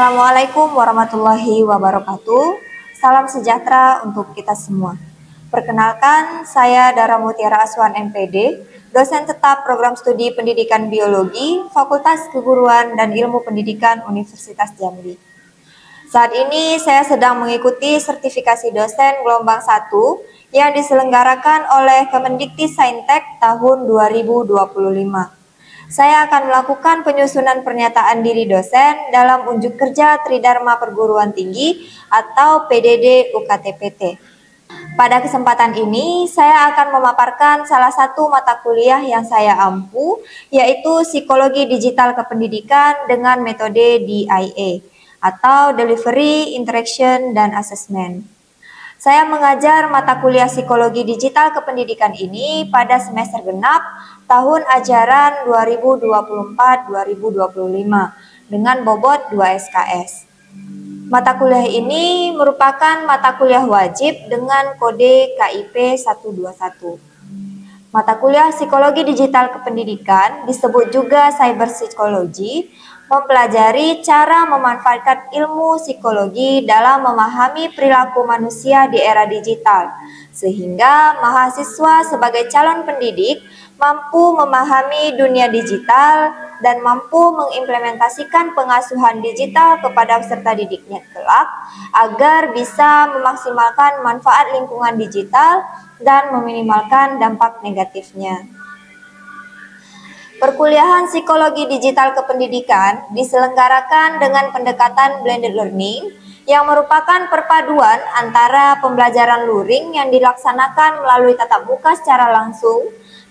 Assalamualaikum warahmatullahi wabarakatuh. Salam sejahtera untuk kita semua. Perkenalkan, saya Dara Mutiara Aswan MPD, dosen tetap program studi pendidikan biologi, Fakultas Keguruan dan Ilmu Pendidikan Universitas Jambi. Saat ini saya sedang mengikuti sertifikasi dosen gelombang 1 yang diselenggarakan oleh Kemendikti-Saintek tahun 2025. Saya akan melakukan penyusunan pernyataan diri dosen dalam unjuk kerja Tridharma Perguruan Tinggi atau PDD UKT-PT. Pada kesempatan ini, saya akan memaparkan salah satu mata kuliah yang saya ampu, yaitu Psikologi Digital Kependidikan dengan metode DIA, atau Delivery, Interaction, dan Assessment. Saya mengajar mata kuliah Psikologi Digital Kependidikan ini pada semester genap tahun ajaran 2024-2025 dengan bobot 2 SKS. Mata kuliah ini merupakan mata kuliah wajib dengan kode KIP 121. Mata kuliah Psikologi Digital Kependidikan disebut juga Cyber Psychology, mempelajari cara memanfaatkan ilmu psikologi dalam memahami perilaku manusia di era digital, sehingga mahasiswa sebagai calon pendidik mampu memahami dunia digital dan mampu mengimplementasikan pengasuhan digital kepada peserta didiknya kelak agar bisa memaksimalkan manfaat lingkungan digital dan meminimalkan dampak negatifnya. Perkuliahan Psikologi Digital Kependidikan diselenggarakan dengan pendekatan blended learning yang merupakan perpaduan antara pembelajaran luring yang dilaksanakan melalui tatap muka secara langsung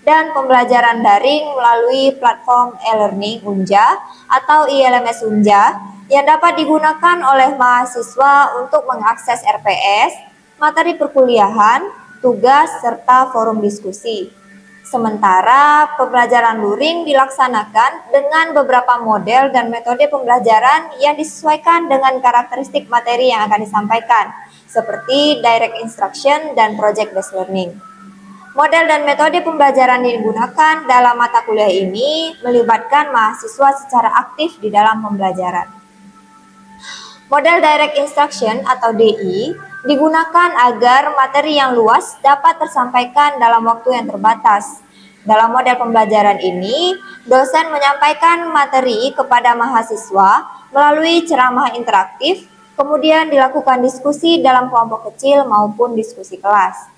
dan pembelajaran daring melalui platform e-learning Unja atau ILMS Unja yang dapat digunakan oleh mahasiswa untuk mengakses RPS, materi perkuliahan, tugas, serta forum diskusi. Sementara pembelajaran luring dilaksanakan dengan beberapa model dan metode pembelajaran yang disesuaikan dengan karakteristik materi yang akan disampaikan, seperti direct instruction dan project-based learning. Model dan metode pembelajaran yang digunakan dalam mata kuliah ini melibatkan mahasiswa secara aktif di dalam pembelajaran. Model direct instruction atau DI digunakan agar materi yang luas dapat tersampaikan dalam waktu yang terbatas. Dalam model pembelajaran ini, dosen menyampaikan materi kepada mahasiswa melalui ceramah interaktif, kemudian dilakukan diskusi dalam kelompok kecil maupun diskusi kelas.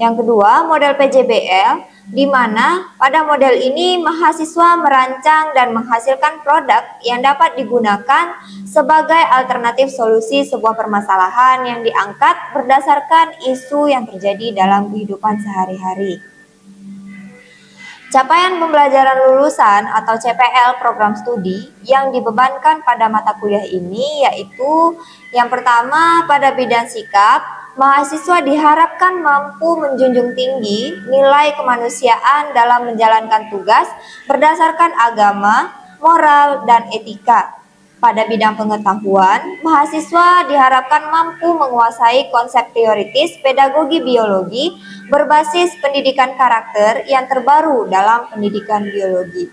Yang kedua, model PJBL, di mana pada model ini mahasiswa merancang dan menghasilkan produk yang dapat digunakan sebagai alternatif solusi sebuah permasalahan yang diangkat berdasarkan isu yang terjadi dalam kehidupan sehari-hari. Capaian pembelajaran lulusan atau CPL program studi yang dibebankan pada mata kuliah ini yaitu yang pertama pada bidang sikap, mahasiswa diharapkan mampu menjunjung tinggi nilai kemanusiaan dalam menjalankan tugas berdasarkan agama, moral, dan etika. Pada bidang pengetahuan, mahasiswa diharapkan mampu menguasai konsep teoritis pedagogi biologi berbasis pendidikan karakter yang terbaru dalam pendidikan biologi.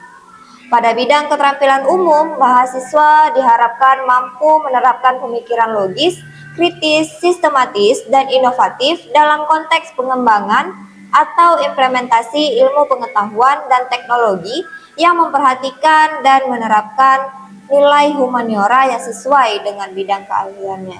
Pada bidang keterampilan umum, mahasiswa diharapkan mampu menerapkan pemikiran logis, kritis, sistematis, dan inovatif dalam konteks pengembangan atau implementasi ilmu pengetahuan dan teknologi yang memperhatikan dan menerapkan nilai humaniora yang sesuai dengan bidang keahliannya.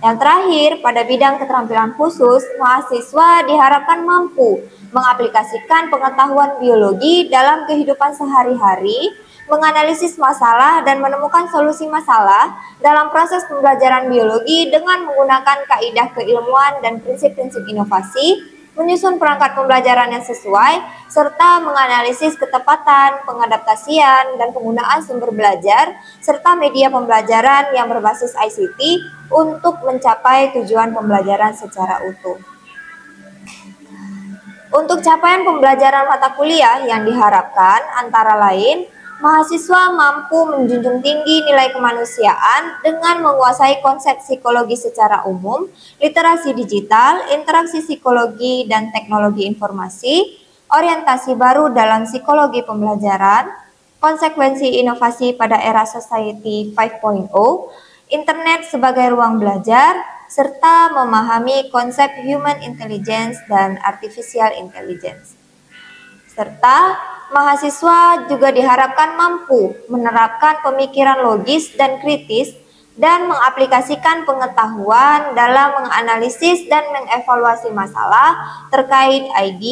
Yang terakhir, pada bidang keterampilan khusus, mahasiswa diharapkan mampu mengaplikasikan pengetahuan biologi dalam kehidupan sehari-hari, menganalisis masalah dan menemukan solusi masalah dalam proses pembelajaran biologi dengan menggunakan kaidah keilmuan dan prinsip-prinsip inovasi, menyusun perangkat pembelajaran yang sesuai, serta menganalisis ketepatan, pengadaptasian, dan penggunaan sumber belajar, serta media pembelajaran yang berbasis ICT untuk mencapai tujuan pembelajaran secara utuh. Untuk capaian pembelajaran mata kuliah yang diharapkan antara lain, mahasiswa mampu menjunjung tinggi nilai kemanusiaan dengan menguasai konsep psikologi secara umum, literasi digital, interaksi psikologi dan teknologi informasi, orientasi baru dalam psikologi pembelajaran, konsekuensi inovasi pada era Society 5.0, internet sebagai ruang belajar, serta memahami konsep human intelligence dan artificial intelligence. Serta mahasiswa juga diharapkan mampu menerapkan pemikiran logis dan kritis dan mengaplikasikan pengetahuan dalam menganalisis dan mengevaluasi masalah terkait ID,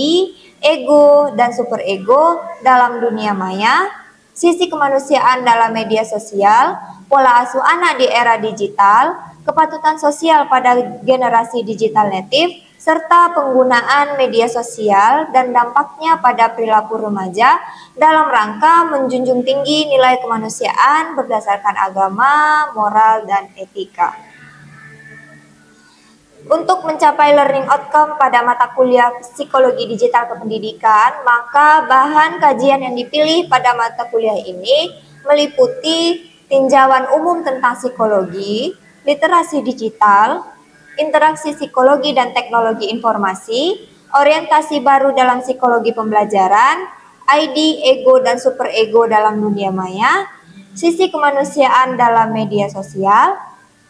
ego, dan superego dalam dunia maya, sisi kemanusiaan dalam media sosial, pola asuh anak di era digital, kepatutan sosial pada generasi digital native, serta penggunaan media sosial dan dampaknya pada perilaku remaja dalam rangka menjunjung tinggi nilai kemanusiaan berdasarkan agama, moral, dan etika. Untuk mencapai learning outcome pada mata kuliah Psikologi Digital Kependidikan, maka bahan kajian yang dipilih pada mata kuliah ini meliputi tinjauan umum tentang psikologi, literasi digital, interaksi psikologi dan teknologi informasi, orientasi baru dalam psikologi pembelajaran, ID, ego, dan superego dalam dunia maya, sisi kemanusiaan dalam media sosial,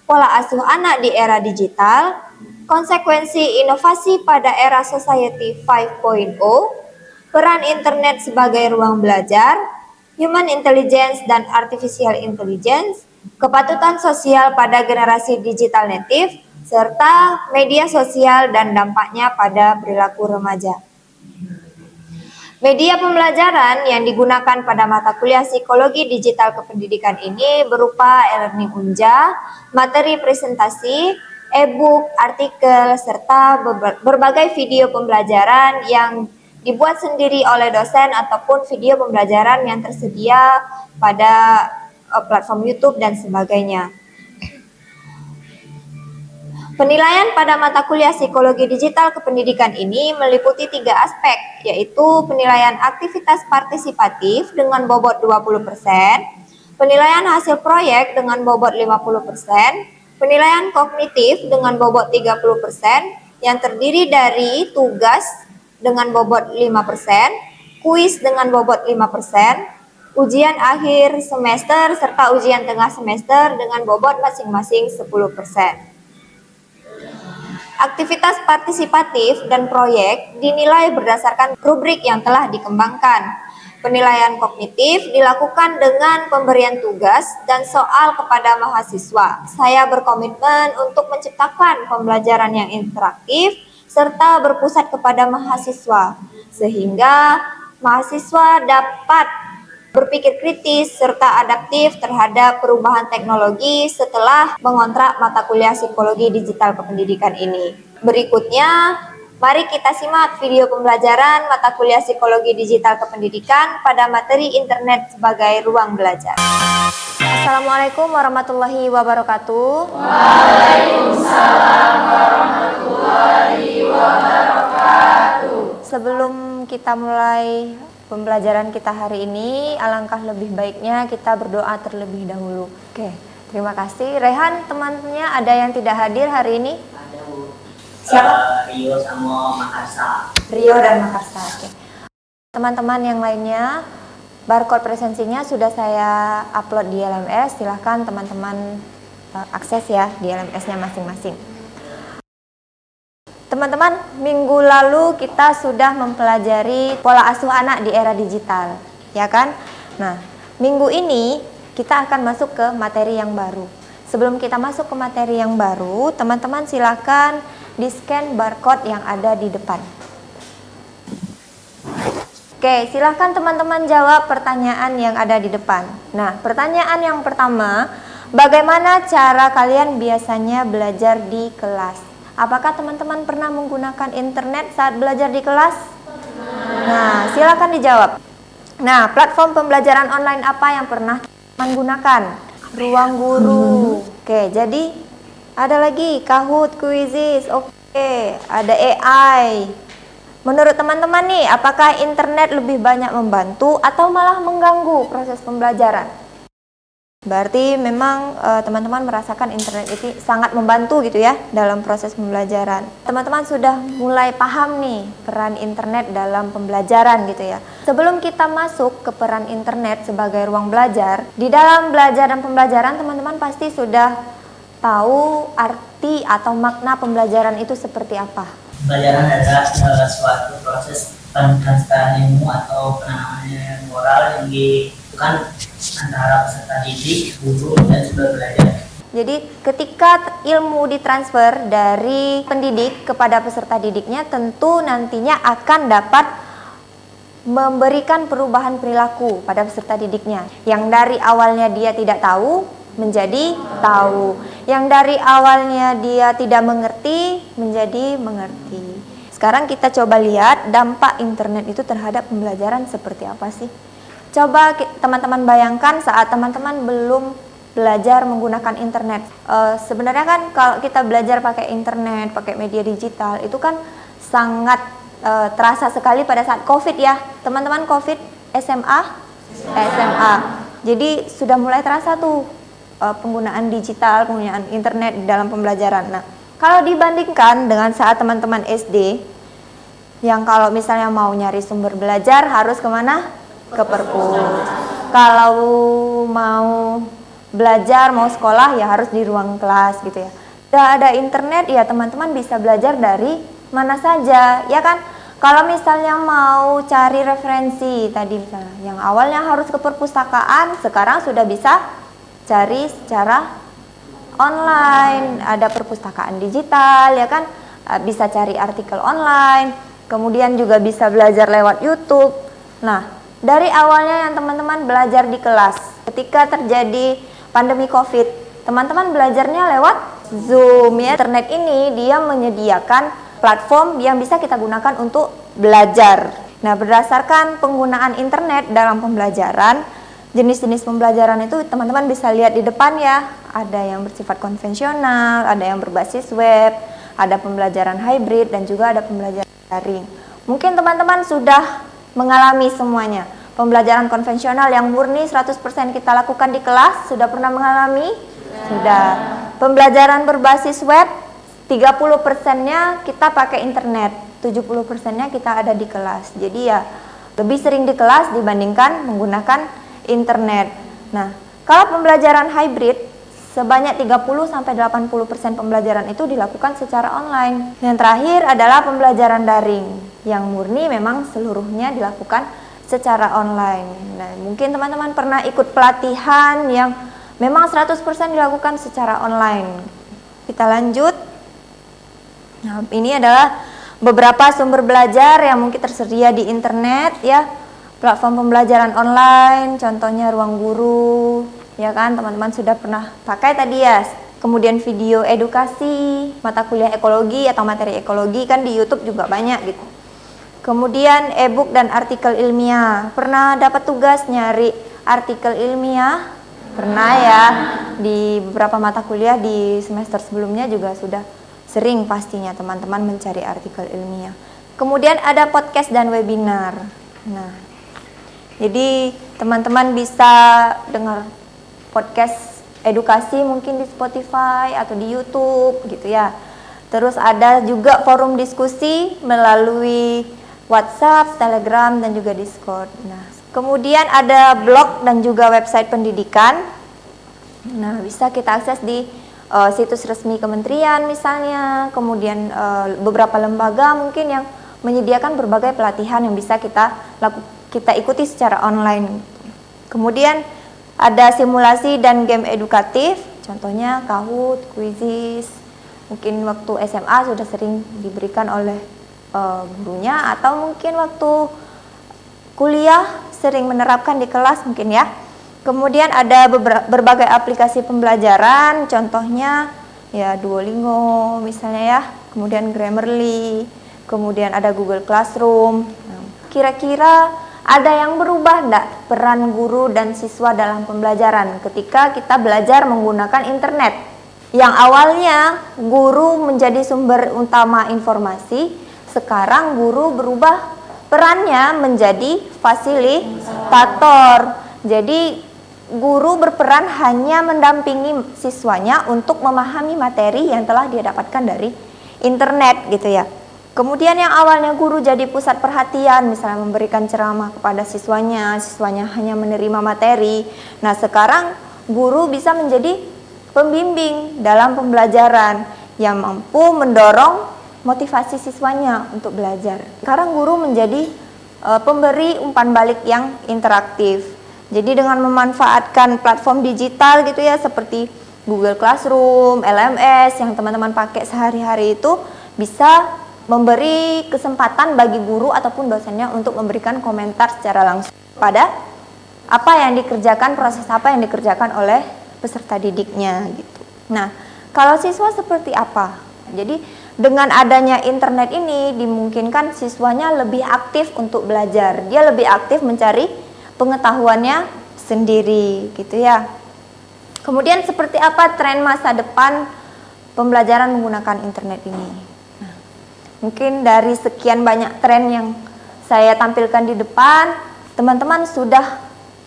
pola asuh anak di era digital, konsekuensi inovasi pada era Society 5.0, peran internet sebagai ruang belajar, human intelligence dan artificial intelligence, kepatutan sosial pada generasi digital native, serta media sosial dan dampaknya pada perilaku remaja. Media pembelajaran yang digunakan pada mata kuliah Psikologi Digital Kependidikan ini berupa e-learning Unja, materi presentasi, e-book, artikel, serta berbagai video pembelajaran yang dibuat sendiri oleh dosen ataupun video pembelajaran yang tersedia pada platform YouTube dan sebagainya. Penilaian pada mata kuliah Psikologi Digital Kependidikan ini meliputi 3 aspek, yaitu penilaian aktivitas partisipatif dengan bobot 20%, penilaian hasil proyek dengan bobot 50%, penilaian kognitif dengan bobot 30%, yang terdiri dari tugas dengan bobot 5%, kuis dengan bobot 5%, ujian akhir semester serta ujian tengah semester dengan bobot masing-masing 10%. Aktivitas partisipatif dan proyek dinilai berdasarkan rubrik yang telah dikembangkan. Penilaian kognitif dilakukan dengan pemberian tugas dan soal kepada mahasiswa. Saya berkomitmen untuk menciptakan pembelajaran yang interaktif serta berpusat kepada mahasiswa, sehingga mahasiswa dapat berpikir kritis serta adaptif terhadap perubahan teknologi setelah mengontrak mata kuliah Psikologi Digital Kependidikan ini. Berikutnya, mari kita simak video pembelajaran mata kuliah Psikologi Digital Kependidikan pada materi internet sebagai ruang belajar. Assalamualaikum warahmatullahi wabarakatuh. Waalaikumsalam warahmatullahi wabarakatuh. Sebelum kita mulai pembelajaran kita hari ini, alangkah lebih baiknya kita berdoa terlebih dahulu. Oke, terima kasih. Rehan, temannya ada yang tidak hadir hari ini? Ada, Bu. Siapa? Rio sama Makarsa. Rio dan Makarsa. Oke. Teman-teman yang lainnya, barcode presensinya sudah saya upload di LMS. Silahkan teman-teman akses ya di LMS-nya masing-masing. Teman-teman, minggu lalu kita sudah mempelajari pola asuh anak di era digital, ya kan? Nah, minggu ini kita akan masuk ke materi yang baru. Sebelum kita masuk ke materi yang baru, teman-teman silakan di-scan barcode yang ada di depan. Oke, silakan teman-teman jawab pertanyaan yang ada di depan. Nah, pertanyaan yang pertama, bagaimana cara kalian biasanya belajar di kelas? Apakah teman-teman pernah menggunakan internet saat belajar di kelas? Nah, silakan dijawab. Nah, platform pembelajaran online apa yang pernah teman gunakan? Ruang Guru. Oke, jadi ada lagi Kahoot, Quizizz. Oke, ada AI. Menurut teman-teman nih, apakah internet lebih banyak membantu atau malah mengganggu proses pembelajaran? Berarti memang teman-teman merasakan internet itu sangat membantu gitu ya dalam proses pembelajaran. Teman-teman sudah mulai paham nih peran internet dalam pembelajaran gitu ya. Sebelum kita masuk ke peran internet sebagai ruang belajar, di dalam belajar dan pembelajaran teman-teman pasti sudah tahu arti atau makna pembelajaran itu seperti apa. Pembelajaran adalah suatu proses pentransferan ilmu atau penanaman moral yang dilakukan antara peserta didik, guru, dan juga belajar. Jadi ketika ilmu ditransfer dari pendidik kepada peserta didiknya, tentu nantinya akan dapat memberikan perubahan perilaku pada peserta didiknya. Yang dari awalnya dia tidak tahu menjadi tahu, yang dari awalnya dia tidak mengerti menjadi mengerti. Sekarang kita coba lihat dampak internet itu terhadap pembelajaran seperti apa sih. Coba teman-teman bayangkan saat teman-teman belum belajar menggunakan internet. Sebenarnya kan kalau kita belajar pakai internet, pakai media digital, itu kan sangat terasa sekali pada saat COVID ya. Teman-teman COVID SMA. Jadi sudah mulai terasa tuh penggunaan digital, penggunaan internet dalam pembelajaran. Nah, kalau dibandingkan dengan saat teman-teman SD, yang kalau misalnya mau nyari sumber belajar harus kemana? Ke perpus. Kalau mau belajar, mau sekolah ya harus di ruang kelas gitu ya. Udah ada internet ya teman-teman bisa belajar dari mana saja, ya kan? Kalau misalnya mau cari referensi tadi misalnya, yang awalnya harus ke perpustakaan, sekarang sudah bisa cari secara online, ada perpustakaan digital ya kan, bisa cari artikel online, kemudian juga bisa belajar lewat YouTube. Nah, dari awalnya yang teman-teman belajar di kelas, ketika terjadi pandemi COVID, teman-teman belajarnya lewat Zoom ya. Internet ini dia menyediakan platform yang bisa kita gunakan untuk belajar. Nah, berdasarkan penggunaan internet dalam pembelajaran, jenis-jenis pembelajaran itu teman-teman bisa lihat di depan ya. Ada yang bersifat konvensional, ada yang berbasis web, ada pembelajaran hybrid, dan juga ada pembelajaran daring. Mungkin teman-teman sudah mengalami semuanya. Pembelajaran konvensional yang murni 100% kita lakukan di kelas, sudah pernah mengalami? Sudah. Pembelajaran berbasis web, 30%-nya kita pakai internet, 70%-nya kita ada di kelas. Jadi ya lebih sering di kelas dibandingkan menggunakan internet. Nah, kalau pembelajaran hybrid sebanyak 30-80% pembelajaran itu dilakukan secara online. Yang terakhir adalah pembelajaran daring yang murni memang seluruhnya dilakukan secara online. Nah, mungkin teman-teman pernah ikut pelatihan yang memang 100% dilakukan secara online. Kita lanjut. Nah, ini adalah beberapa sumber belajar yang mungkin tersedia di internet ya. Platform pembelajaran online, contohnya Ruang Guru, ya kan teman-teman sudah pernah pakai tadi ya. Kemudian video edukasi, mata kuliah ekologi atau materi ekologi kan di YouTube juga banyak gitu. Kemudian e-book dan artikel ilmiah. Pernah dapat tugas nyari artikel ilmiah? Pernah ya. Di beberapa mata kuliah di semester sebelumnya juga sudah sering pastinya teman-teman mencari artikel ilmiah. Kemudian ada podcast dan webinar. Nah, jadi teman-teman bisa dengar podcast edukasi mungkin di Spotify atau di YouTube gitu ya. Terus ada juga forum diskusi melalui WhatsApp, Telegram, dan juga Discord. Nah, kemudian ada blog dan juga website pendidikan. Nah, bisa kita akses di situs resmi kementerian misalnya. Kemudian beberapa lembaga mungkin yang menyediakan berbagai pelatihan yang bisa kita ikuti secara online. Kemudian ada simulasi dan game edukatif, contohnya Kahoot, Quizizz. Mungkin waktu SMA sudah sering diberikan oleh gurunya, atau mungkin waktu kuliah sering menerapkan di kelas mungkin ya. Kemudian ada berbagai aplikasi pembelajaran, contohnya ya Duolingo misalnya ya, kemudian Grammarly, kemudian ada Google Classroom. Nah, kira-kira ada yang berubah enggak peran guru dan siswa dalam pembelajaran ketika kita belajar menggunakan internet? Yang awalnya guru menjadi sumber utama informasi, sekarang guru berubah perannya menjadi fasilitator. Jadi guru berperan hanya mendampingi siswanya untuk memahami materi yang telah dia dapatkan dari internet gitu ya. Kemudian yang awalnya guru jadi pusat perhatian, misalnya memberikan ceramah kepada siswanya, siswanya hanya menerima materi. Nah, sekarang guru bisa menjadi pembimbing dalam pembelajaran yang mampu mendorong motivasi siswanya untuk belajar. Sekarang guru menjadi pemberi umpan balik yang interaktif. Jadi dengan memanfaatkan platform digital gitu ya, seperti Google Classroom, LMS yang teman-teman pakai sehari-hari itu, bisa memberi kesempatan bagi guru ataupun dosennya untuk memberikan komentar secara langsung pada apa yang dikerjakan, proses apa yang dikerjakan oleh peserta didiknya gitu. Nah, kalau siswa seperti apa? Jadi dengan adanya internet ini dimungkinkan siswanya lebih aktif untuk belajar. Dia lebih aktif mencari pengetahuannya sendiri gitu ya. Kemudian seperti apa tren masa depan pembelajaran menggunakan internet ini? Mungkin dari sekian banyak tren yang saya tampilkan di depan, teman-teman sudah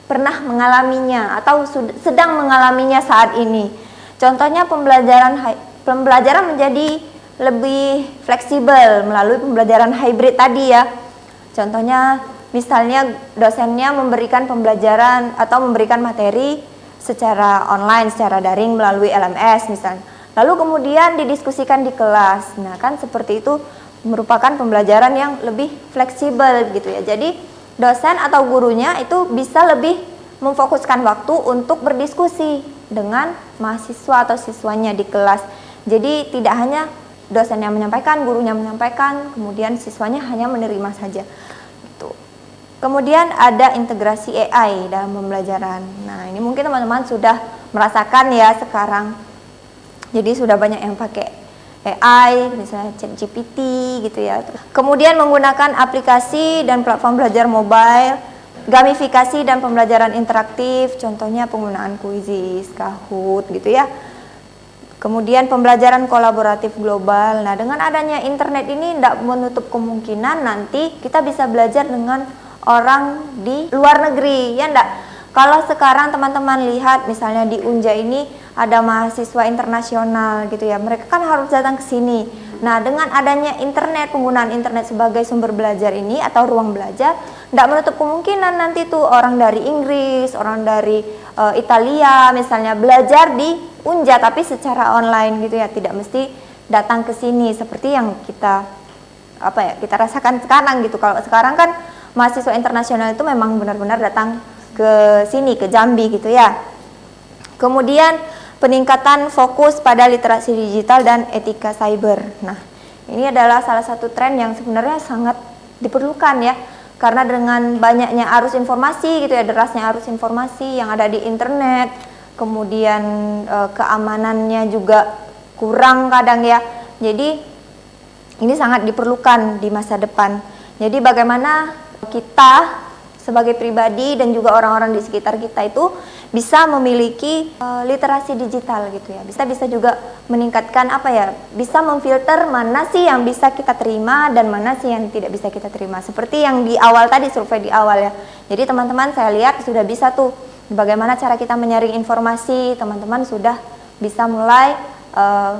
pernah mengalaminya atau sedang mengalaminya saat ini. Contohnya pembelajaran menjadi lebih fleksibel melalui pembelajaran hybrid tadi ya. Contohnya misalnya dosennya memberikan pembelajaran atau memberikan materi secara online, secara daring melalui LMS misalnya. Lalu kemudian didiskusikan di kelas. Nah, kan seperti itu merupakan pembelajaran yang lebih fleksibel gitu ya. Jadi dosen atau gurunya itu bisa lebih memfokuskan waktu untuk berdiskusi dengan mahasiswa atau siswanya di kelas. Jadi tidak hanya dosen yang menyampaikan, gurunya menyampaikan, kemudian siswanya hanya menerima saja. Gitu. Kemudian ada integrasi AI dalam pembelajaran. Nah, ini mungkin teman-teman sudah merasakan ya sekarang. Jadi sudah banyak yang pakai AI, misalnya ChatGPT gitu ya. Kemudian menggunakan aplikasi dan platform belajar mobile, gamifikasi dan pembelajaran interaktif, contohnya penggunaan Quizizz, Kahoot gitu ya. Kemudian pembelajaran kolaboratif global. Nah, dengan adanya internet ini tidak menutup kemungkinan nanti kita bisa belajar dengan orang di luar negeri, ya enggak? Kalau sekarang teman-teman lihat misalnya di Unja ini ada mahasiswa internasional gitu ya, mereka kan harus datang ke sini. Nah, dengan adanya internet, penggunaan internet sebagai sumber belajar ini atau ruang belajar, tidak menutup kemungkinan nanti tuh orang dari Inggris, orang dari Italia misalnya belajar di Unja tapi secara online gitu ya, tidak mesti datang ke sini seperti yang kita kita rasakan sekarang gitu. Kalau sekarang kan mahasiswa internasional itu memang benar-benar datang ke sini, ke Jambi gitu ya. Kemudian peningkatan fokus pada literasi digital dan etika cyber. Nah, ini adalah salah satu tren yang sebenarnya sangat diperlukan ya, karena dengan banyaknya arus informasi gitu ya, derasnya arus informasi yang ada di internet, kemudian keamanannya juga kurang kadang ya. Jadi ini sangat diperlukan di masa depan. Jadi bagaimana kita sebagai pribadi dan juga orang-orang di sekitar kita itu bisa memiliki literasi digital gitu ya. Bisa juga meningkatkan bisa memfilter mana sih yang bisa kita terima dan mana sih yang tidak bisa kita terima. Seperti yang di awal tadi, survei di awal ya. Jadi teman-teman saya lihat sudah bisa tuh bagaimana cara kita menyaring informasi. Teman-teman sudah bisa mulai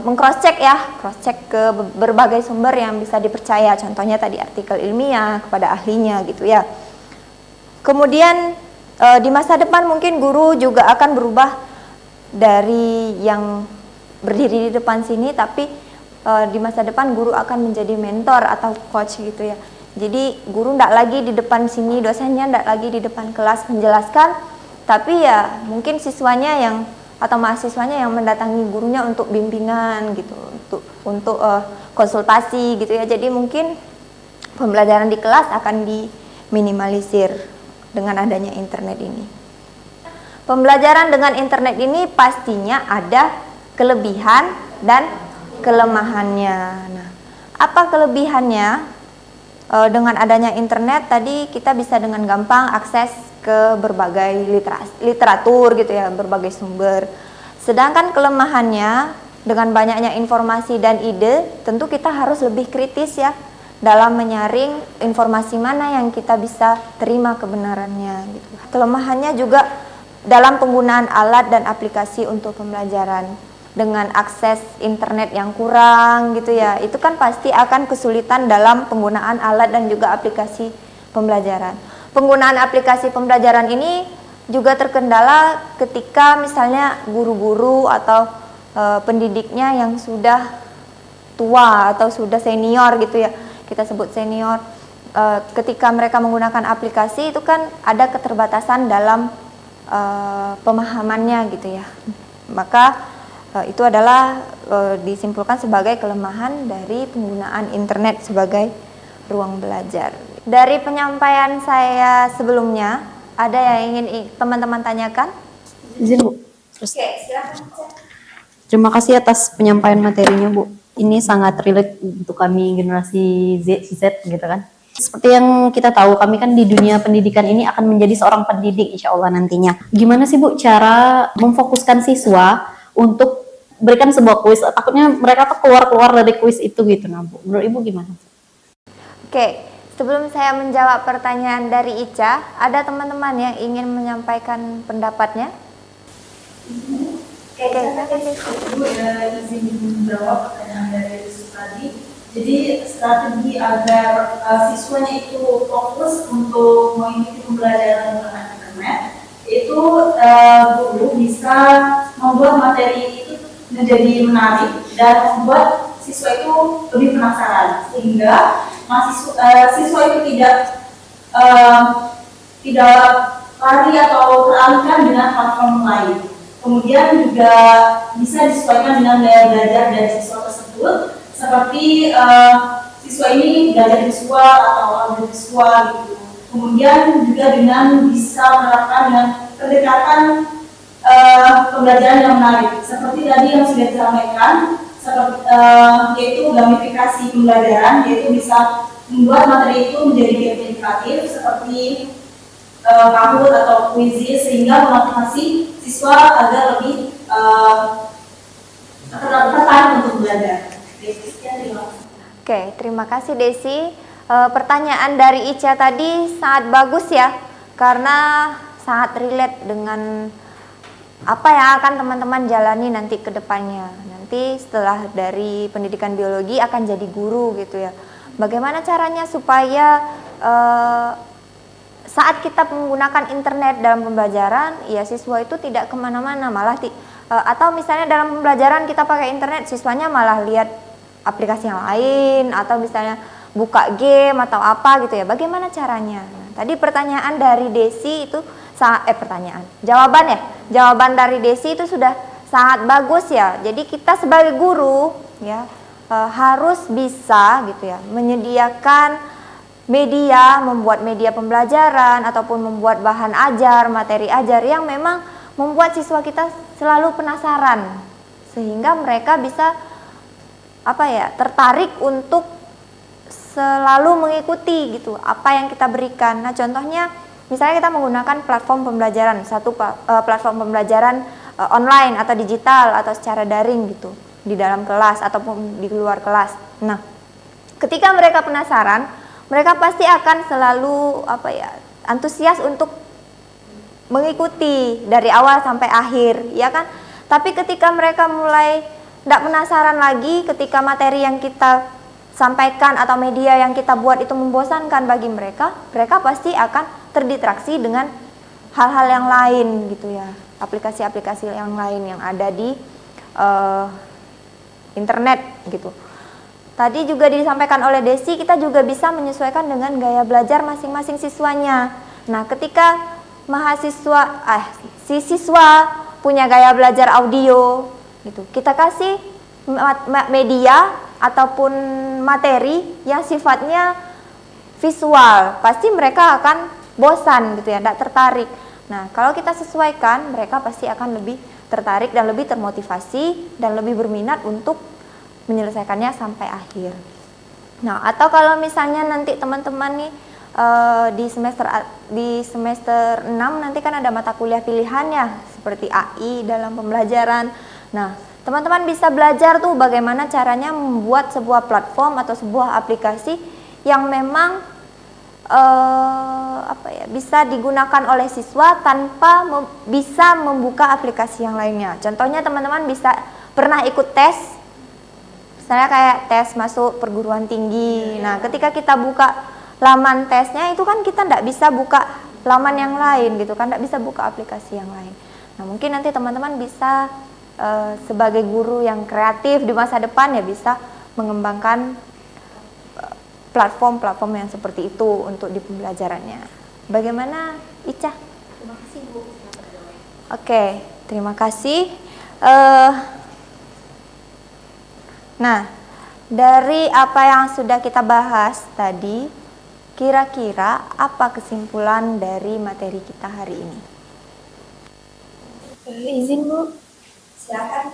meng-cross-check ya, cross-check ke berbagai sumber yang bisa dipercaya. Contohnya tadi artikel ilmiah kepada ahlinya gitu ya. Kemudian di masa depan mungkin guru juga akan berubah dari yang berdiri di depan sini, tapi di masa depan guru akan menjadi mentor atau coach gitu ya. Jadi guru tidak lagi di depan sini, dosennya tidak lagi di depan kelas menjelaskan, tapi ya mungkin siswanya atau mahasiswanya yang mendatangi gurunya untuk bimbingan gitu, untuk konsultasi gitu ya. Jadi mungkin pembelajaran di kelas akan diminimalisir dengan adanya internet ini. Pembelajaran dengan internet ini pastinya ada kelebihan dan kelemahannya. Nah, apa kelebihannya? Dengan adanya internet tadi kita bisa dengan gampang akses ke berbagai literatur gitu ya, berbagai sumber. Sedangkan kelemahannya dengan banyaknya informasi dan ide, tentu kita harus lebih kritis ya dalam menyaring informasi mana yang kita bisa terima kebenarannya gitu. Kelemahannya juga dalam penggunaan alat dan aplikasi untuk pembelajaran. dengan akses internet yang kurang gitu ya, itu kan pasti akan kesulitan dalam penggunaan alat dan juga aplikasi pembelajaran. Penggunaan aplikasi pembelajaran ini juga terkendala ketika misalnya guru-guru atau pendidiknya yang sudah tua atau sudah senior gitu ya, kita sebut senior. Ketika mereka menggunakan aplikasi itu kan ada keterbatasan dalam pemahamannya gitu ya, maka itu adalah disimpulkan sebagai kelemahan dari penggunaan internet sebagai ruang belajar. Dari penyampaian saya sebelumnya, ada yang ingin teman-teman tanyakan? Izin Bu. Oke, silakan. Terima kasih atas penyampaian materinya Bu. Ini sangat relate untuk kami generasi Z gitu kan. Seperti yang kita tahu, kami kan di dunia pendidikan ini akan menjadi seorang pendidik insya Allah nantinya. Gimana sih Bu cara memfokuskan siswa untuk berikan sebuah kuis? Takutnya mereka tuh keluar dari kuis itu gitu. Nah Bu, menurut Ibu gimana? Oke, sebelum saya menjawab pertanyaan dari Ica, ada teman-teman yang ingin menyampaikan pendapatnya? Oke, Ibu izin menjawab pertanyaan dari Yusuf tadi. Jadi strategi agar siswanya itu fokus untuk mengikuti pembelajaran menggunakan internet, itu guru bisa membuat materi itu menjadi menarik dan membuat siswa itu lebih penasaran, sehingga siswa itu tidak lari atau teralihkan dengan platform lain. Kemudian juga bisa disesuaikan dengan gaya belajar dari siswa tersebut, seperti siswa ini belajar visual atau audiovisual gitu. Kemudian juga dengan bisa menerapkan dengan pendekatan pembelajaran yang menarik, seperti tadi yang sudah disampaikan, seperti, yaitu gamifikasi pembelajaran, yaitu bisa membuat materi itu menjadi game interaktif seperti Kahoot atau Quizizz, sehingga memotivasi siswa agar lebih tertarik untuk belajar. Oke, terima kasih Desi. Pertanyaan dari Ica tadi sangat bagus ya, karena sangat relate dengan apa yang akan teman-teman jalani nanti ke depannya. Nanti setelah dari pendidikan biologi akan jadi guru gitu ya. Bagaimana caranya supaya saat kita menggunakan internet dalam pembelajaran, ya siswa itu tidak kemana-mana, malah atau misalnya dalam pembelajaran kita pakai internet, siswanya malah lihat aplikasi yang lain, atau misalnya buka game atau apa gitu ya. Bagaimana caranya? Nah, tadi pertanyaan dari Desi itu jawaban dari Desi itu sudah sangat bagus ya. Jadi kita sebagai guru ya harus bisa gitu ya menyediakan media, membuat media pembelajaran ataupun membuat bahan ajar, materi ajar yang memang membuat siswa kita selalu penasaran, sehingga mereka bisa tertarik untuk selalu mengikuti gitu apa yang kita berikan. Nah, contohnya misalnya kita menggunakan platform pembelajaran, platform pembelajaran online atau digital atau secara daring gitu, di dalam kelas ataupun di luar kelas. Nah, ketika mereka penasaran, mereka pasti akan selalu antusias untuk mengikuti dari awal sampai akhir, ya kan? Tapi ketika mereka mulai tidak penasaran lagi, ketika materi yang kita sampaikan atau media yang kita buat itu membosankan bagi mereka, mereka pasti akan terdistraksi dengan hal-hal yang lain gitu ya, aplikasi-aplikasi yang lain yang ada di internet gitu. Tadi juga disampaikan oleh Desi, kita juga bisa menyesuaikan dengan gaya belajar masing-masing siswanya. Nah, ketika siswa punya gaya belajar audio gitu, kita kasih media ataupun materi yang sifatnya visual, pasti mereka akan bosan gitu ya, tidak tertarik. Nah, kalau kita sesuaikan, mereka pasti akan lebih tertarik dan lebih termotivasi dan lebih berminat untuk menyelesaikannya sampai akhir. Nah, atau kalau misalnya nanti teman-teman nih di semester 6 nanti kan ada mata kuliah pilihannya seperti AI dalam pembelajaran. Nah, teman-teman bisa belajar tuh bagaimana caranya membuat sebuah platform atau sebuah aplikasi yang memang bisa digunakan oleh siswa tanpa bisa membuka aplikasi yang lainnya. Contohnya teman-teman bisa pernah ikut tes, misalnya kayak tes masuk perguruan tinggi. Nah, ketika kita buka laman tesnya itu kan kita nggak bisa buka laman yang lain gitu kan, nggak bisa buka aplikasi yang lain. Nah, mungkin nanti teman-teman bisa sebagai guru yang kreatif di masa depan ya bisa mengembangkan platform-platform yang seperti itu untuk di pembelajarannya. Bagaimana Ica? Terima kasih Bu. Oke, terima kasih. Nah, dari apa yang sudah kita bahas tadi, kira-kira apa kesimpulan dari materi kita hari ini? Izin Bu, Silakan.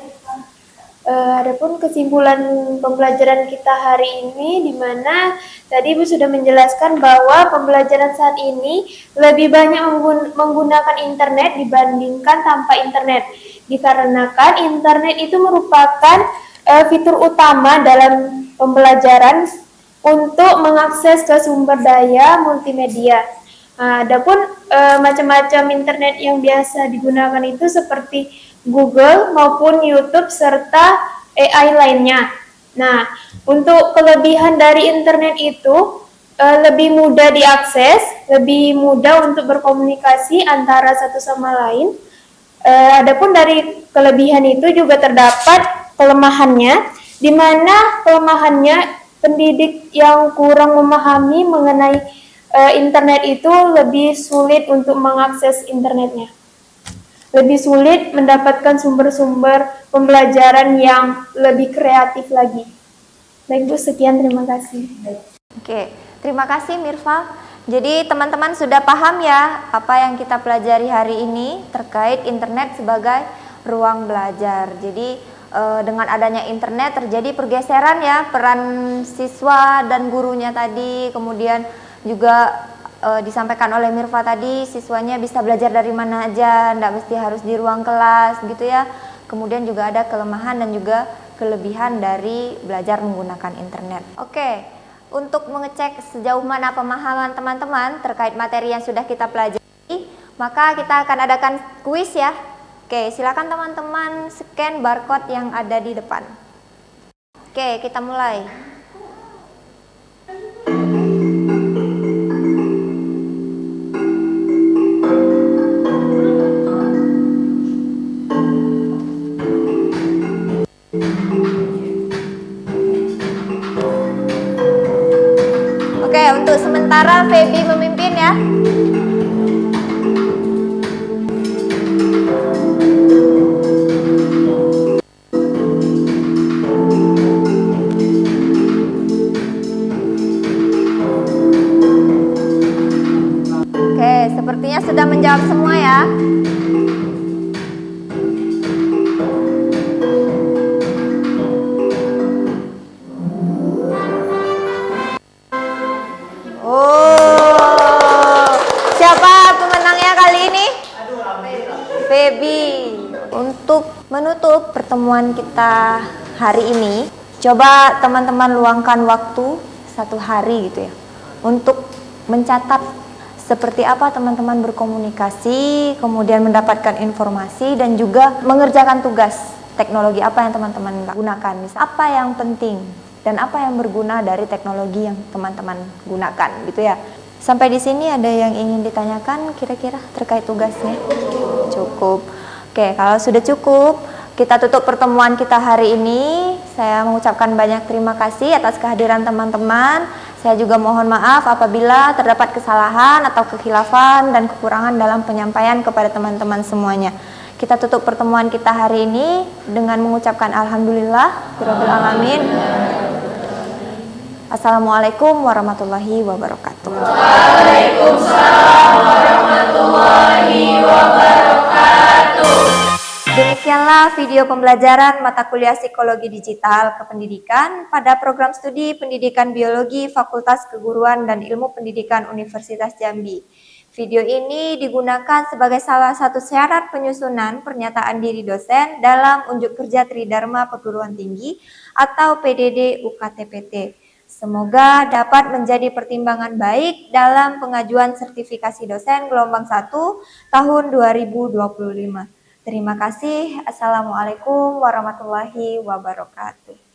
adapun kesimpulan pembelajaran kita hari ini di mana tadi Ibu sudah menjelaskan bahwa pembelajaran saat ini lebih banyak menggunakan internet dibandingkan tanpa internet. Dikarenakan internet itu merupakan fitur utama dalam pembelajaran untuk mengakses ke sumber daya multimedia. Adapun macam-macam internet yang biasa digunakan itu seperti Google maupun YouTube serta AI lainnya. Nah, untuk kelebihan dari internet itu lebih mudah diakses, lebih mudah untuk berkomunikasi antara satu sama lain. Adapun dari kelebihan itu juga terdapat kelemahannya, di mana kelemahannya pendidik yang kurang memahami mengenai internet itu lebih sulit untuk mengakses internetnya. Lebih sulit mendapatkan sumber-sumber pembelajaran yang lebih kreatif lagi. Baik Bu, sekian, terima kasih. Oke, terima kasih Mirfa. Jadi teman-teman sudah paham ya apa yang kita pelajari hari ini terkait internet sebagai ruang belajar. Jadi dengan adanya internet terjadi pergeseran ya peran siswa dan gurunya tadi, kemudian juga disampaikan oleh Mirfa tadi, siswanya bisa belajar dari mana aja, tidak mesti harus di ruang kelas gitu ya. Kemudian juga ada kelemahan dan juga kelebihan dari belajar menggunakan internet. Oke, untuk mengecek sejauh mana pemahaman teman-teman terkait materi yang sudah kita pelajari, maka kita akan adakan kuis ya. Oke, silakan teman-teman scan barcode yang ada di depan. Oke, kita mulai. Oke, untuk sementara Feby memimpin ya. Oke, sepertinya sudah menjawab semua ya. Oh, siapa pemenangnya kali ini? Feby. Untuk menutup pertemuan kita hari ini, coba teman-teman luangkan waktu 1 hari gitu ya untuk mencatat seperti apa teman-teman berkomunikasi, kemudian mendapatkan informasi dan juga mengerjakan tugas teknologi apa yang teman-teman gunakan. Misal apa yang penting dan apa yang berguna dari teknologi yang teman-teman gunakan gitu ya. Sampai di sini ada yang ingin ditanyakan kira-kira terkait tugasnya? Cukup. Oke, kalau sudah cukup, kita tutup pertemuan kita hari ini. Saya mengucapkan banyak terima kasih atas kehadiran teman-teman. Saya juga mohon maaf apabila terdapat kesalahan atau kekhilafan dan kekurangan dalam penyampaian kepada teman-teman semuanya. Kita tutup pertemuan kita hari ini dengan mengucapkan alhamdulillah rabbil alamin. Assalamualaikum warahmatullahi wabarakatuh. Waalaikumsalam warahmatullahi wabarakatuh. Demikianlah video pembelajaran mata kuliah Psikologi Digital Kependidikan pada program studi Pendidikan Biologi Fakultas Keguruan dan Ilmu Pendidikan Universitas Jambi. Video ini digunakan sebagai salah satu syarat penyusunan pernyataan diri dosen dalam unjuk kerja Tridharma Perguruan Tinggi atau PDD UKTPT. Semoga dapat menjadi pertimbangan baik dalam pengajuan sertifikasi dosen gelombang 1 tahun 2025. Terima kasih. Assalamualaikum warahmatullahi wabarakatuh.